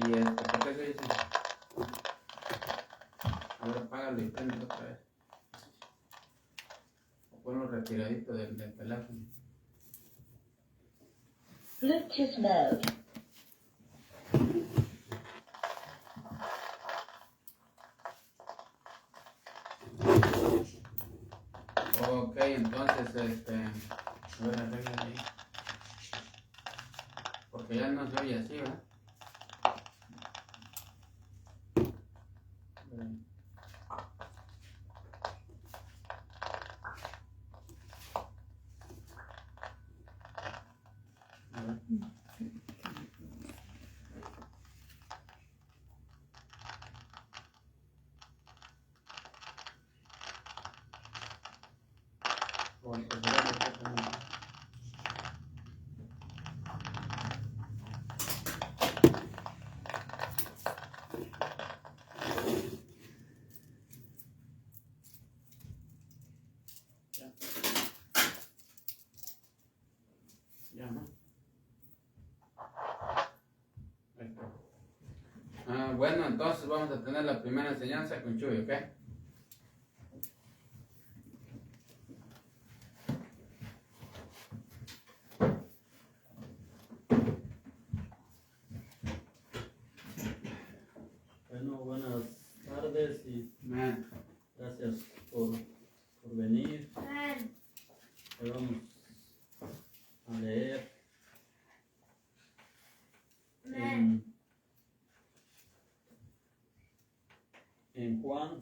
Y ¿por qué se dice? Ahora apágalo y prende otra vez. O ponlo retiradito del teléfono. Bluetooth mode. Ok, entonces, a ver, arregla ahí. Porque ya no se oye así, ¿verdad? A ver. Bueno, pues ya lo que tenemos. Ya, ¿no? Ahí está. Bueno, entonces vamos a tener la primera enseñanza con Chuy, ¿ok? Bueno, buenas tardes y Amén. gracias por venir. Hoy vamos a leer en Juan.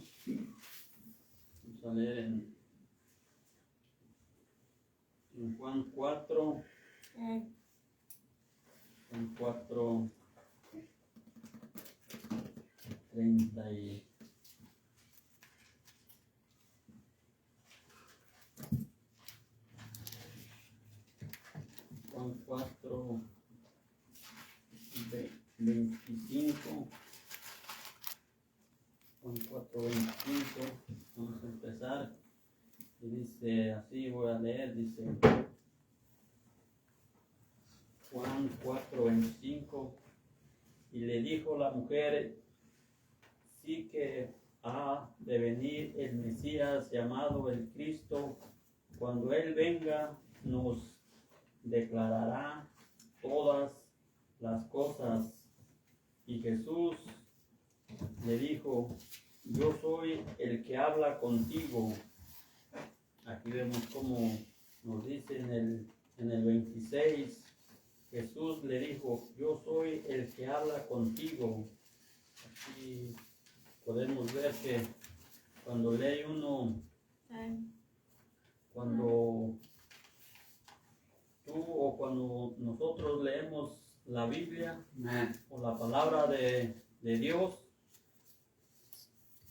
Vamos a leer en Juan 4. Juan 4, 30 y Juan 4, 25. Juan 4, 25. Vamos a empezar. Y dice así, voy a leer, dice Juan 4, 25. Y le dijo la mujer: sí que ha de venir el Mesías llamado el Cristo. Cuando Él venga, nos declarará todas las cosas. Y Jesús le dijo: yo soy el que habla contigo. Aquí vemos como nos dice en el 26. Jesús le dijo: yo soy el que habla contigo. Aquí podemos ver que cuando lee uno, cuando tú o cuando nosotros leemos la Biblia o la palabra de Dios,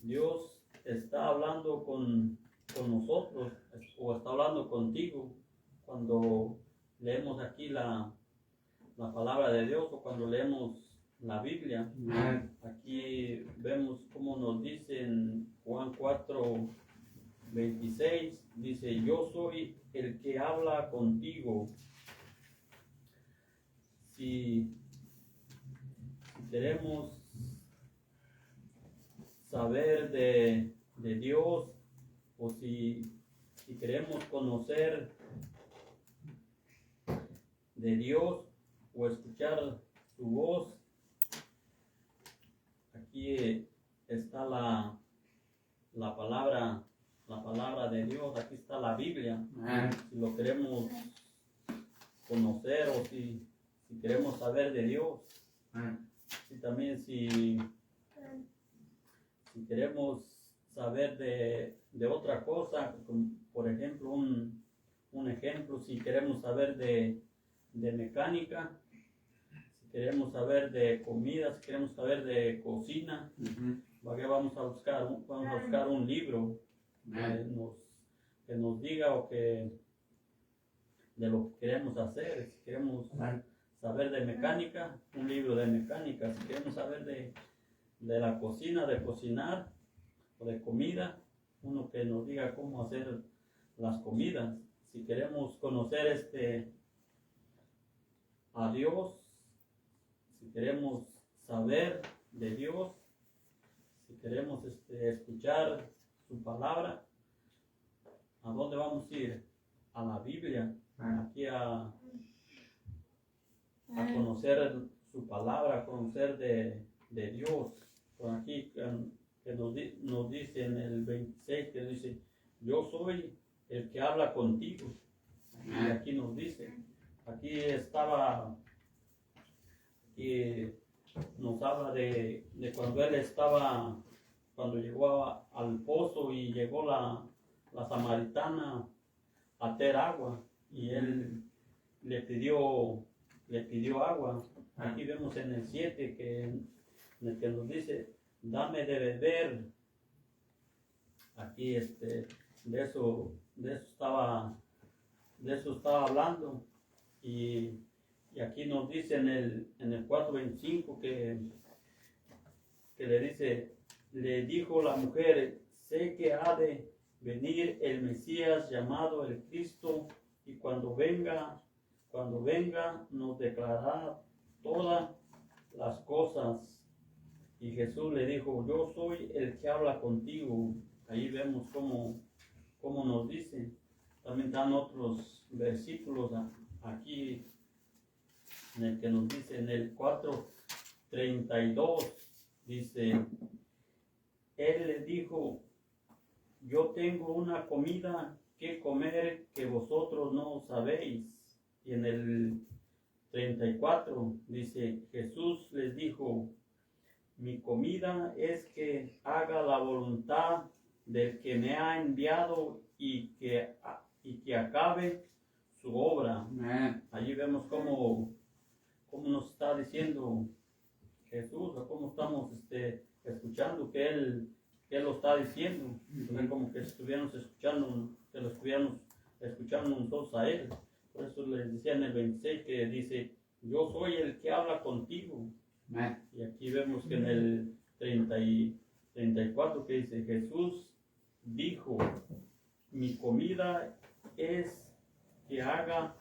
Dios está hablando con nosotros o está hablando contigo. Cuando leemos aquí la palabra de Dios o cuando leemos la Biblia, aquí vemos como nos dice en Juan 4, 26, dice: yo soy el que habla contigo. Si queremos saber de Dios o si queremos conocer de Dios o escuchar su voz, aquí está la palabra de Dios, aquí está la Biblia. Si lo queremos conocer o si queremos saber de Dios, y también si queremos saber de otra cosa, como por ejemplo un ejemplo, si queremos saber de mecánica, si queremos saber de comida, si queremos saber de cocina, vamos a buscar un libro que nos diga o que de lo que queremos hacer. Si queremos saber de mecánica, un libro de mecánica. Si queremos saber de la cocina, de cocinar o de comida, uno que nos diga cómo hacer las comidas. Si queremos conocer a Dios, si queremos saber de Dios, si queremos escuchar su palabra, ¿a dónde vamos a ir? A la Biblia, aquí a conocer su palabra, a conocer de Dios. Por aquí que nos dice en el 26, que dice, yo soy el que habla contigo. Y aquí nos dice, aquí nos habla de cuando él cuando llegó al pozo y llegó la samaritana a tener agua y él le pidió agua. Aquí vemos en el 7 en el que nos dice, dame de beber. Aquí de eso estaba hablando. Y aquí nos dice en el 4:25 que le dice, le dijo la mujer, sé que ha de venir el Mesías llamado el Cristo, y cuando venga nos declarará todas las cosas. Y Jesús le dijo, yo soy el que habla contigo. Ahí vemos cómo nos dice. También dan otros versículos aquí en el que nos dice en el 4:32, dice, él le dijo, yo tengo una comida que comer que vosotros no sabéis. Y en el 34 dice, Jesús les dijo, mi comida es que haga la voluntad del que me ha enviado y que acabe su obra. Allí vemos cómo nos está diciendo Jesús, o cómo estamos escuchando que Él lo está diciendo. Como que estuviéramos escuchando, que lo estuviéramos escuchando nosotros a Él. Por eso les decía en el 26 que dice, yo soy el que habla contigo. Y aquí vemos que en el 34 que dice, Jesús dijo, mi comida es que haga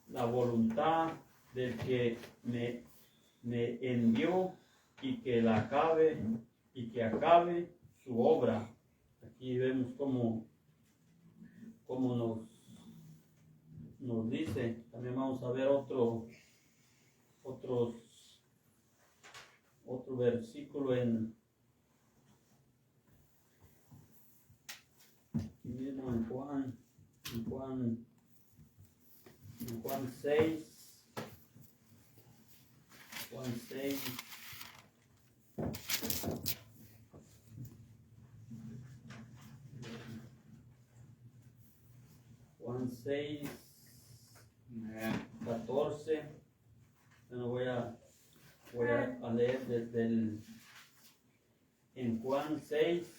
la voluntad del que me envió y que acabe su obra. Aquí vemos cómo nos dice. También vamos a ver otro versículo aquí mismo en Juan 6. Juan 6. Juan 6, 14. Bueno, voy a leer en Juan 6,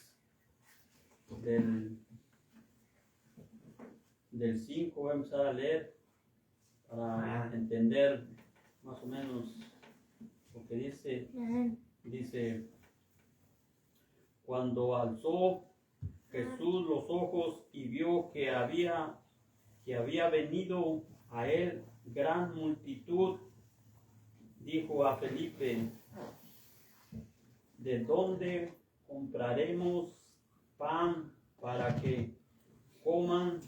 del 5, voy a empezar a leer para entender más o menos lo que dice. Dice, cuando alzó Jesús los ojos y vio que había venido a él gran multitud, dijo a Felipe, ¿de dónde compraremos pan para que coman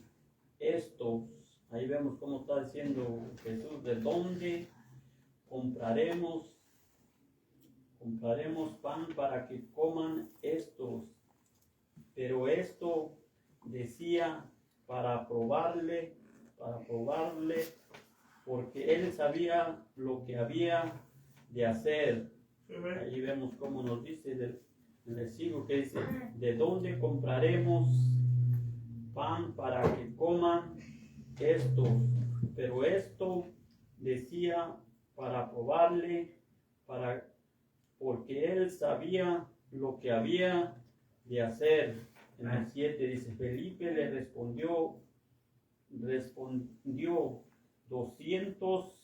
estos? Ahí vemos cómo está diciendo Jesús, ¿de dónde compraremos pan para que coman estos? Pero esto decía para probarle, porque él sabía lo que había de hacer. Ahí vemos cómo nos dice en el versículo que dice, ¿de dónde compraremos pan para que coman estos? Pero esto decía para probarle, porque él sabía lo que había de hacer. En el 7 dice, Felipe le respondió, 200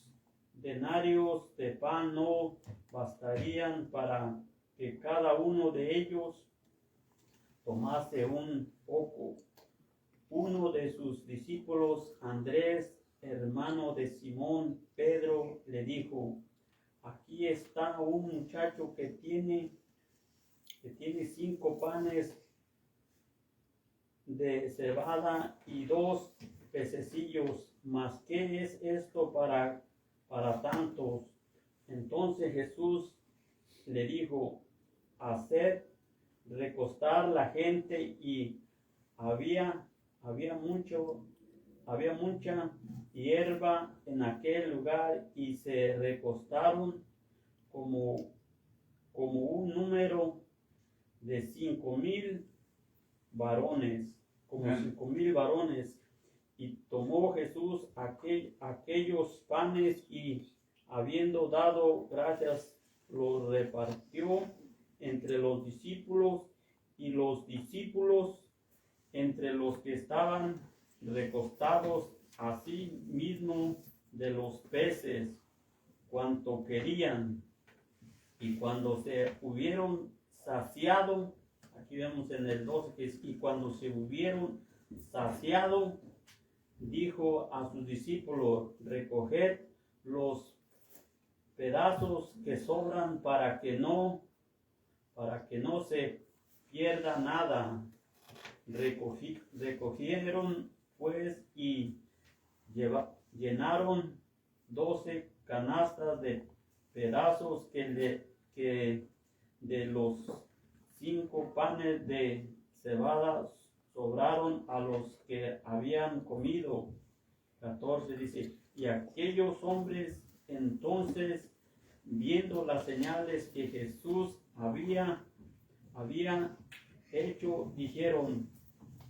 denarios de pan no bastarían para que cada uno de ellos tomase un poco. Uno de sus discípulos, Andrés, hermano de Simón Pedro, le dijo, aquí aquí está un muchacho que tiene 5 panes de cebada y 2 pececillos, mas ¿qué es esto para tantos? Entonces Jesús le dijo, haced recostar la gente, y había mucha hierba en aquel lugar, y se recostaron como un número de 5,000 varones, y tomó Jesús aquellos panes, y habiendo dado gracias, los repartió entre los discípulos, y los discípulos entre los que estaban recostados, así mismo de los peces, cuanto querían. Y cuando se hubieron saciado, aquí vemos en el 12 que es, y cuando se hubieron saciado, dijo a sus discípulos, recoged los pedazos que sobran para que no se pierda nada. Recogieron pues y llenaron 12 canastas de pedazos que de los 5 panes de cebada sobraron a los que habían comido. 14 dice, y aquellos hombres entonces, viendo las señales que Jesús había hecho, dijeron,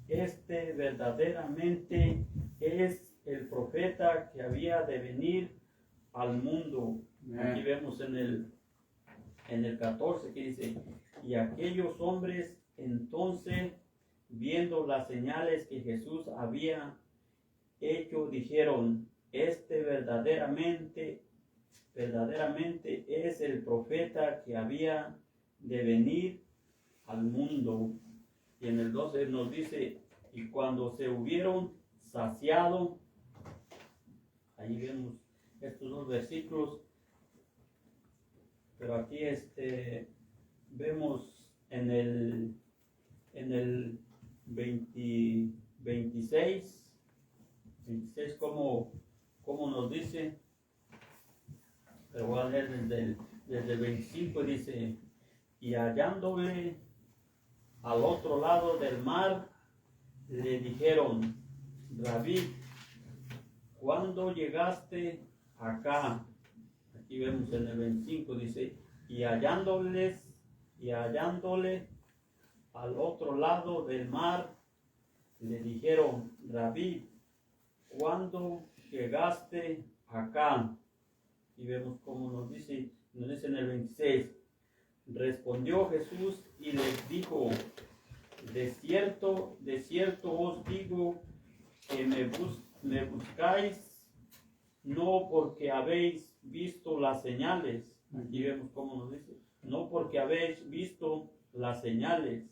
este verdaderamente es el profeta que había de venir al mundo. Aquí vemos en el 14 que dice, y aquellos hombres entonces, viendo las señales que Jesús había hecho, dijeron, este verdaderamente es el profeta que había de venir al mundo. Y en el 12 nos dice, y cuando se hubieron saciado, ahí vemos estos 2 versículos, pero aquí vemos en el 26 como nos dice, pero voy a leer desde el 25, dice, y hallándole al otro lado del mar, le dijeron, Rabí, ¿cuándo llegaste acá? Aquí vemos en el 25, dice, y hallándole al otro lado del mar, le dijeron, Rabí, ¿cuándo llegaste acá? Y vemos cómo nos dice en el 26, respondió Jesús y les dijo, de cierto os digo que me buscáis no porque habéis visto las señales. Aquí vemos cómo nos dice, no porque habéis visto las señales,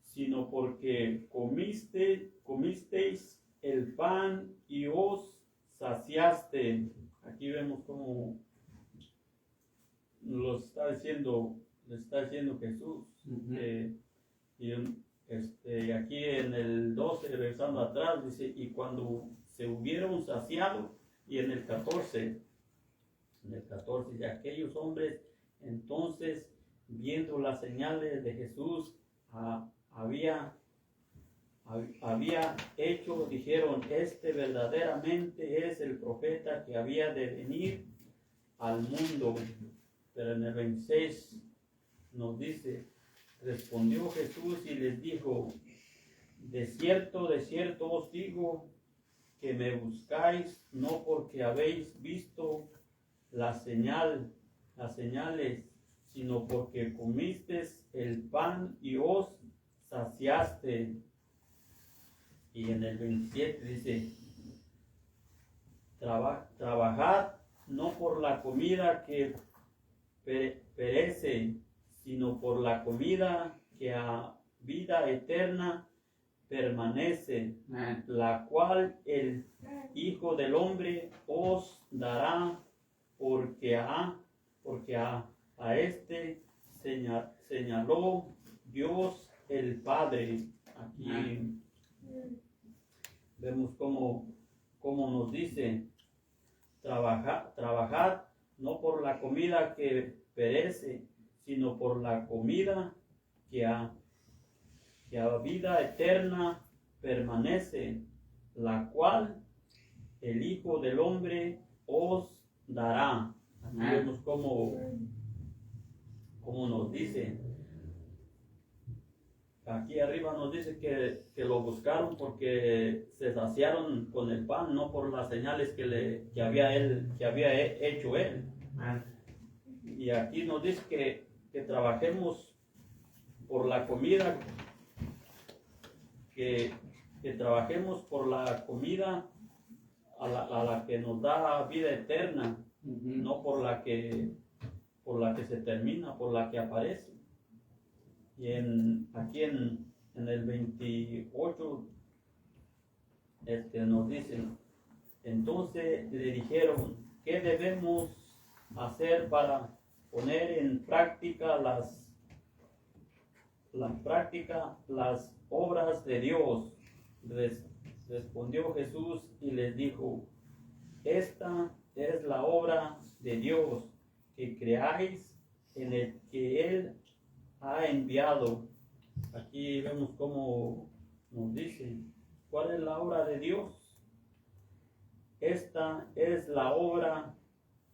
sino porque comisteis el pan y os saciaste. Aquí vemos cómo lo está diciendo Jesús. Y aquí en el 12, regresando atrás, dice, y cuando se hubieron saciado, y en el 14, y aquellos hombres entonces, viendo las señales de Jesús había hecho, dijeron, este verdaderamente es el profeta que había de venir al mundo. Pero en el 26 nos dice, respondió Jesús y les dijo, de cierto os digo que me buscáis no porque habéis visto las señales, sino porque comisteis el pan y os saciaste. Y en el 27 dice, trabajad no por la comida que perece, sino por la comida que a vida eterna permanece, la cual el Hijo del Hombre os dará, a este señaló Dios el Padre. Aquí vemos cómo nos dice, trabajad no por la comida que perece, sino por la comida que a vida eterna permanece, la cual el Hijo del Hombre os dará. Aquí vemos cómo nos dice. Aquí arriba nos dice que lo buscaron porque se saciaron con el pan, no por las señales que había hecho él. Y aquí nos dice que trabajemos por la comida, que trabajemos por la comida a la que nos da vida eterna, no por la que se termina, por la que aparece. Y aquí en el 28 nos dicen, entonces le dijeron, ¿qué debemos hacer para poner en práctica las obras de Dios? Respondió Jesús y les dijo, esta es la obra de Dios, que creáis en el que Él ha enviado. Aquí vemos cómo nos dice, ¿cuál es la obra de Dios? Esta es la obra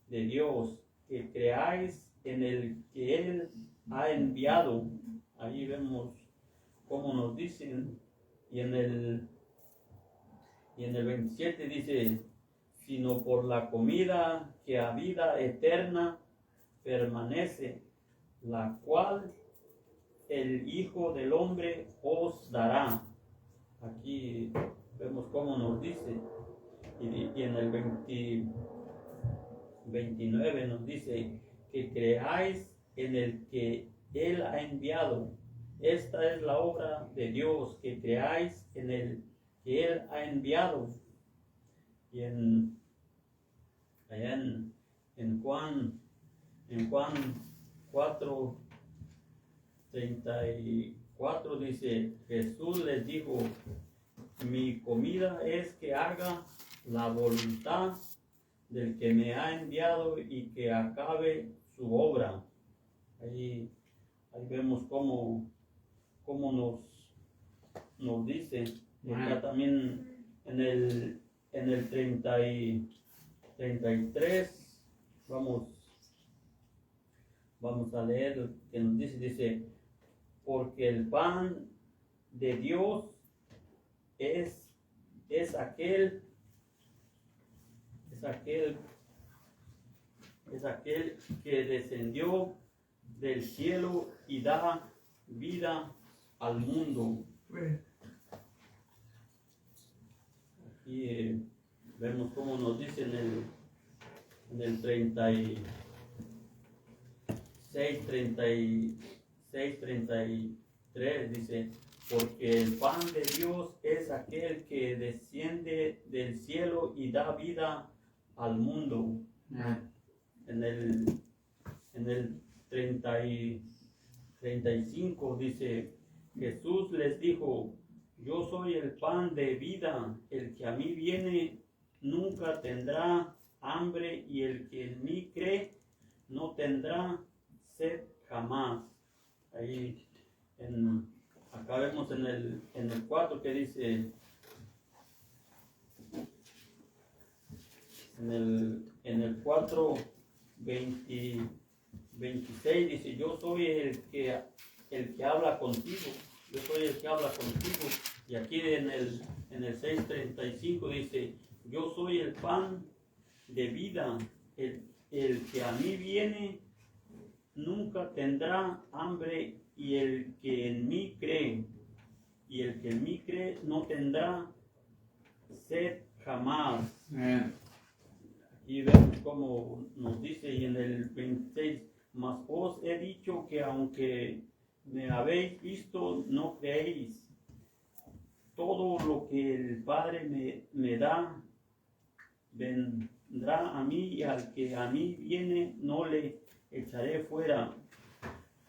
de Dios, que creáis en el que Él ha enviado. Ahí vemos cómo nos dicen, y en el 27 dice, sino por la comida que a vida eterna permanece, la cual el Hijo del Hombre os dará. Aquí vemos cómo nos dice. Y en el 29 nos dice que creáis en el que Él ha enviado. Esta es la obra de Dios, que creáis en el que Él ha enviado. Y allá en Juan 4:34 dice, Jesús les dijo, mi comida es que haga la voluntad del que me ha enviado y que acabe su obra. Ahí vemos cómo nos dice. Y acá también en el 33 vamos a leer que nos dice, porque el pan de Dios es aquel que descendió del cielo y da vida al mundo. Aquí vemos cómo nos dice en el 33 dice, porque el pan de Dios es aquel que desciende del cielo y da vida al mundo. En el 35 dice, Jesús les dijo, yo soy el pan de vida, el que a mí viene nunca tendrá hambre y el que en mí cree no tendrá sed jamás. Ahí acá vemos en el 4 que dice, en el 4:26 dice, yo soy el que habla contigo, yo soy el que habla contigo. Y aquí en el 6:35 dice, yo soy el pan de vida, el que a mí viene nunca tendrá hambre y el que en mí cree no tendrá sed jamás. Y vemos cómo nos dice, y en el 26, mas os he dicho que aunque me habéis visto, no creéis. Todo lo que el Padre me da, vendrá a mí, y al que a mí viene no le echaré fuera,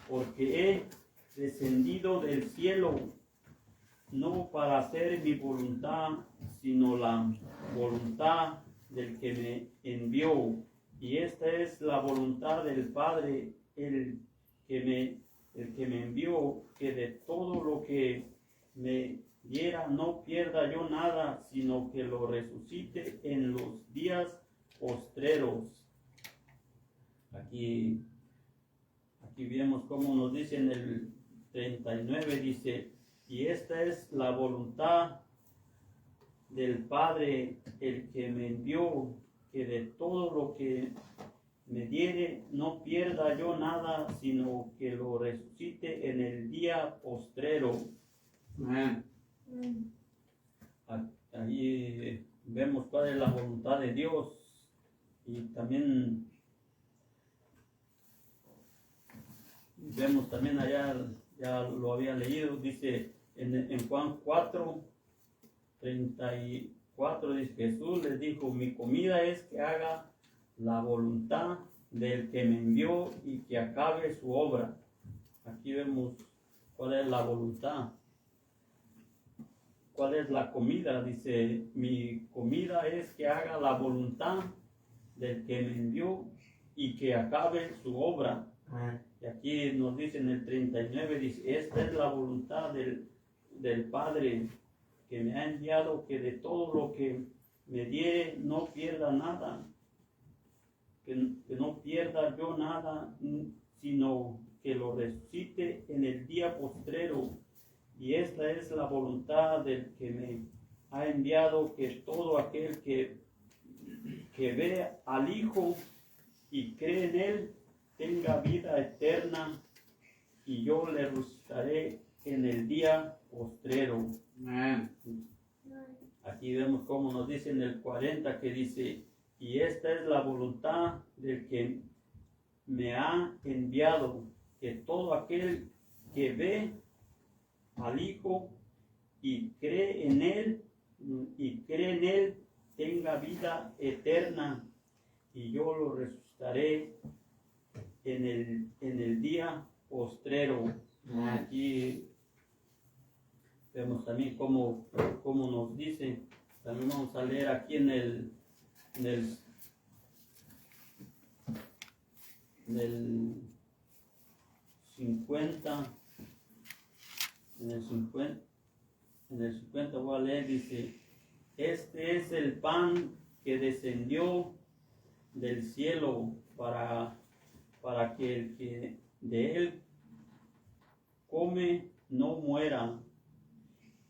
porque he descendido del cielo no para hacer mi voluntad, sino la voluntad del que me envió. Y esta es la voluntad del Padre, el que me envió, que de todo lo que me diera no pierda yo nada, sino que lo resucite en los días postreros. Aquí vemos cómo nos dice en el 39, dice, y esta es la voluntad del Padre, el que me envió, que de todo lo que me diere no pierda yo nada, sino que lo resucite en el día postrero. Amén. Ahí vemos cuál es la voluntad de Dios, y también vemos también allá, ya lo había leído, dice en Juan 4:34, dice, Jesús les dijo, mi comida es que haga la voluntad del que me envió y que acabe su obra. Aquí vemos cuál es la voluntad. ¿Cuál es la comida? Dice, mi comida es que haga la voluntad del que me envió y que acabe su obra. Y aquí nos dice en el 39, dice, esta es la voluntad del Padre que me ha enviado, que de todo lo que me diere no pierda nada, que no pierda yo nada, sino que lo resucite en el día postrero. Y esta es la voluntad del que me ha enviado, que todo aquel que ve al Hijo y cree en Él tenga vida eterna, y yo le resucitaré en el día postrero. Amén. Aquí vemos cómo nos dice en el 40, que dice, y esta es la voluntad del que me ha enviado, que todo aquel que ve al Hijo y cree en Él tenga vida eterna, y yo lo resucitaré en el día postrero. Aquí vemos también cómo nos dice. También vamos a leer aquí en el 50. En el 50 voy a leer, dice, este es el pan que descendió del cielo para que el que de él come no muera.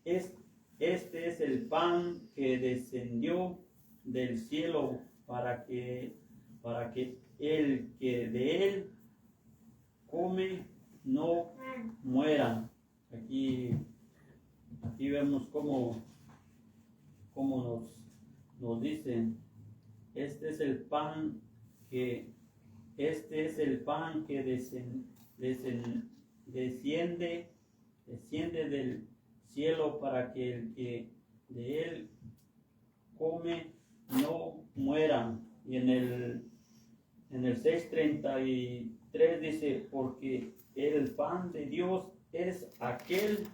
Este es el pan que descendió del cielo para que el que de él come no muera. Aquí vemos cómo nos dicen, este es el pan que desciende del cielo para que el que de él come no muera. Y en el 6:33 dice, porque el pan de Dios es aquel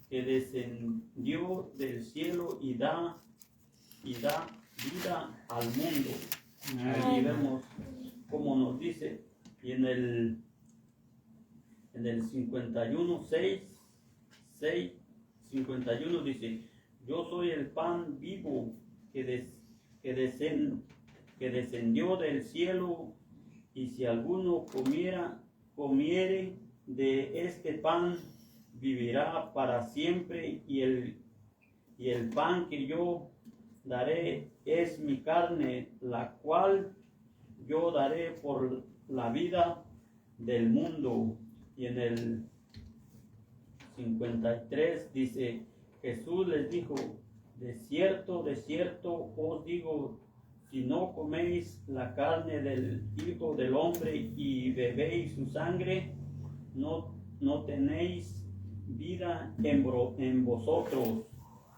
que descendió del cielo y da vida al mundo. Ahí vemos cómo nos dice. Y en el 51 dice, yo soy el pan vivo que descendió del cielo, y si alguno comiere de este pan, vivirá para siempre, y el pan que yo daré es mi carne, la cual yo daré por la vida del mundo. Y en el 53 dice, Jesús les dijo, de cierto os digo, si no coméis la carne del Hijo del Hombre y bebéis su sangre, no tenéis vida en vosotros.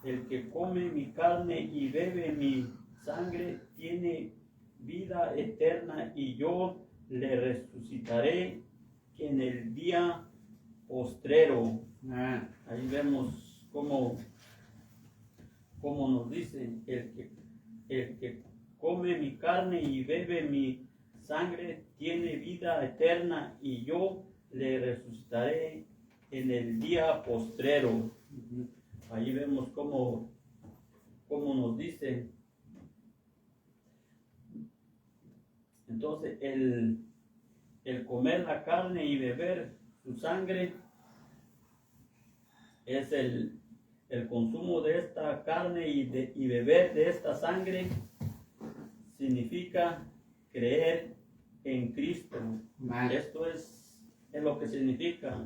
El que come mi carne y bebe mi sangre tiene vida eterna y yo le resucitaré en el día postrero. Ahí vemos cómo nos dice, el que come mi carne y bebe mi sangre tiene vida eterna y yo le resucitaré en el día postrero. Ahí vemos cómo nos dice. Entonces el comer la carne y beber su sangre es el consumo de esta carne y beber de esta sangre significa creer en Cristo. Esto es lo que significa.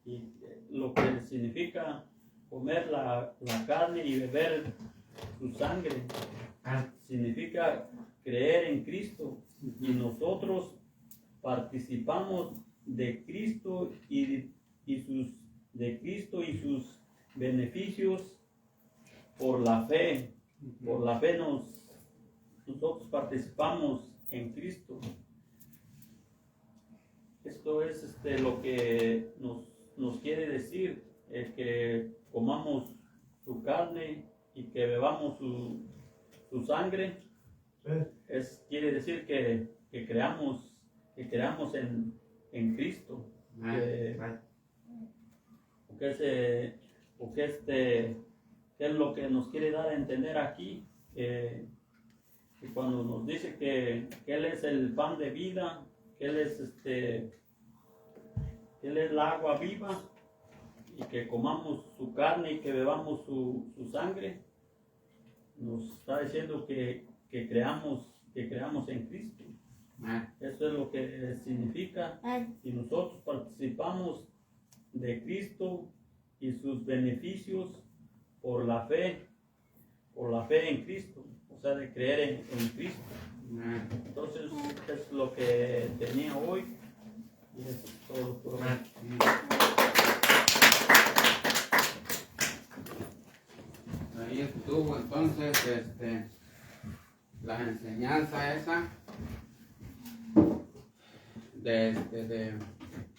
Y lo que significa comer la carne y beber su sangre significa creer en Cristo. Y nosotros participamos de Cristo y sus beneficios por la fe. Por la fe nosotros participamos en Cristo. Esto es lo que nos quiere decir, que comamos su carne y que bebamos su sangre. Quiere decir que creamos en Cristo. ¿Qué es lo que nos quiere dar a entender aquí? Que cuando nos dice que Él es el pan de vida, que Él es la agua viva, y que comamos su carne y que bebamos su sangre, nos está diciendo que creamos en Cristo. Eso es lo que significa. Y nosotros participamos de Cristo y sus beneficios por la fe en Cristo, o sea, de creer en Cristo. Entonces, es lo que tenía hoy, y eso es todo por hoy. Ahí estuvo entonces la enseñanza esa de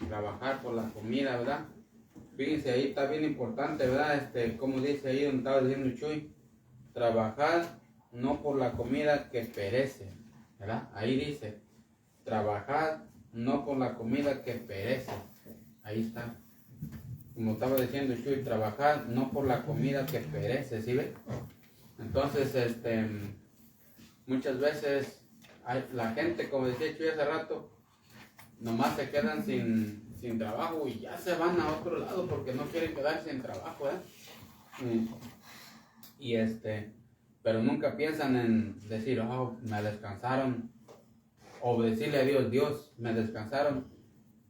trabajar por la comida, ¿verdad? Fíjense, ahí está bien importante, ¿verdad? Como dice ahí donde estaba diciendo Chuy, trabajar no por la comida que perece, ¿verdad? Ahí dice, trabajar no por la comida que perece. Ahí está. Como estaba diciendo Chuy, trabajar no por la comida que perece, ¿sí ven? Entonces, muchas veces la gente, como decía Chuy hace rato, nomás se quedan sin trabajo y ya se van a otro lado porque no quieren quedarse sin trabajo, pero nunca piensan en decir, oh, me descansaron, o decirle a Dios, me descansaron,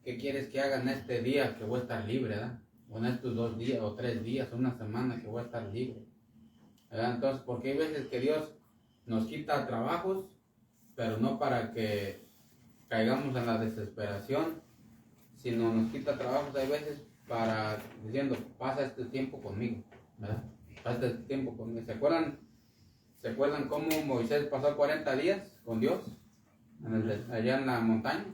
¿qué quieres que haga en este día que voy a estar libre, ¿verdad? O en estos 2 días o 3 días, una semana que voy a estar libre, ¿verdad? Entonces, porque hay veces que Dios nos quita trabajos, pero no para que caigamos en la desesperación, sino nos quita trabajos hay veces para diciendo, pasa este tiempo conmigo, ¿verdad? Pasa este tiempo conmigo. ¿Se acuerdan cómo Moisés pasó 40 días con Dios allá en la montaña?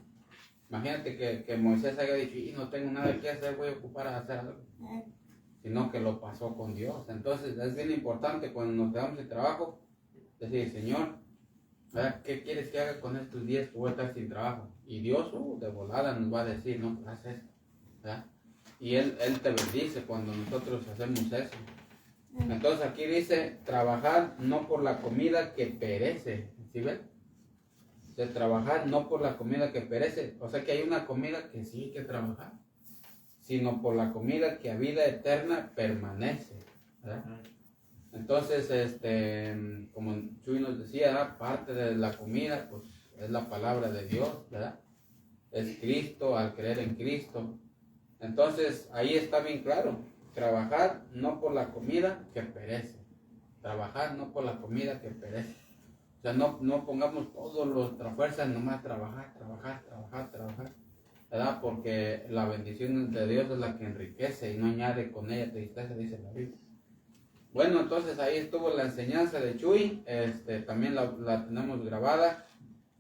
Imagínate que Moisés haya dicho, y no tengo nada que hacer, voy a ocupar a hacer algo, sino que lo pasó con Dios. Entonces es bien importante cuando nos quedamos sin trabajo decir, Señor, ¿verdad? ¿Qué quieres que haga con estos días que voy a estar sin trabajo? Y Dios de volada nos va a decir, no, haz esto, ¿verdad? Y Él te bendice cuando nosotros hacemos eso. Entonces aquí dice, trabajar no por la comida que perece, ¿sí ven? De trabajar no por la comida que perece, o sea que hay una comida que sí hay que trabajar, sino por la comida que a vida eterna permanece, ¿verdad? Entonces, como Chuy nos decía, ¿verdad? Parte de la comida, pues, es la palabra de Dios, ¿verdad? Es Cristo, al creer en Cristo. Entonces, ahí está bien claro, trabajar no por la comida que perece, trabajar no por la comida que perece. O sea, no pongamos toda nuestra fuerza en nomás trabajar, ¿verdad? Porque la bendición de Dios es la que enriquece y no añade con ella tristeza, dice la Biblia. Bueno, entonces ahí estuvo la enseñanza de Chuy, también la tenemos grabada.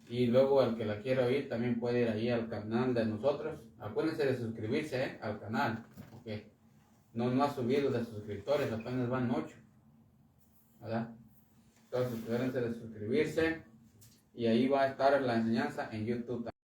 Y luego el que la quiera oír también puede ir ahí al canal de nosotros. Acuérdense de suscribirse al canal, porque no ha subido de suscriptores, apenas van 8, ¿verdad? Entonces acuérdense de suscribirse y ahí va a estar la enseñanza en YouTube también.